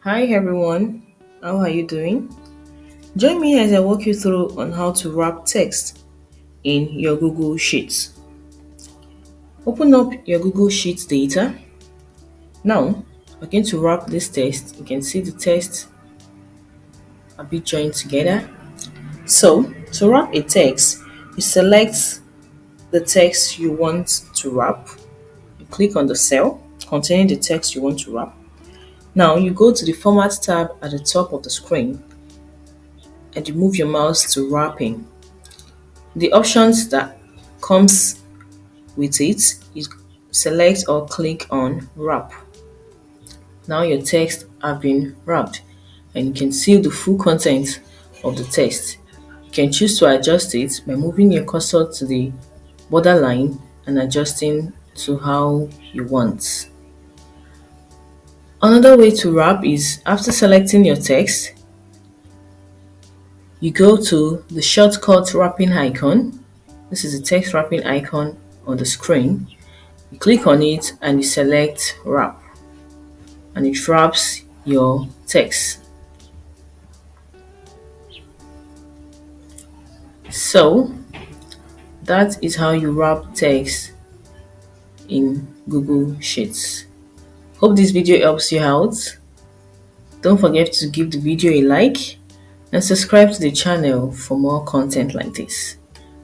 Hi everyone, how are you doing? Join me as I walk you through on how to wrap text in your Google Sheets. Open up your Google Sheets data. Now, we're going to wrap this text. You can see the text a bit joined together. So, to wrap a text, you select the text you want to wrap. You click on the cell containing the text you want to wrap. Now, you go to the Format tab at the top of the screen and you move your mouse to wrapping. The options that comes with it, you select or click on wrap. Now your text have been wrapped and you can see the full content of the text. You can choose to adjust it by moving your cursor to the borderline and adjusting to how you want. Another way to wrap is after selecting your text, you go to the shortcut wrapping icon. This is the text wrapping icon on the screen. You click on it and you select wrap and it wraps your text. So that is how you wrap text in Google Sheets. Hope this video helps you out. Don't forget to give the video a like and subscribe to the channel for more content like this.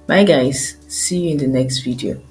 Bye guys, see you in the next video.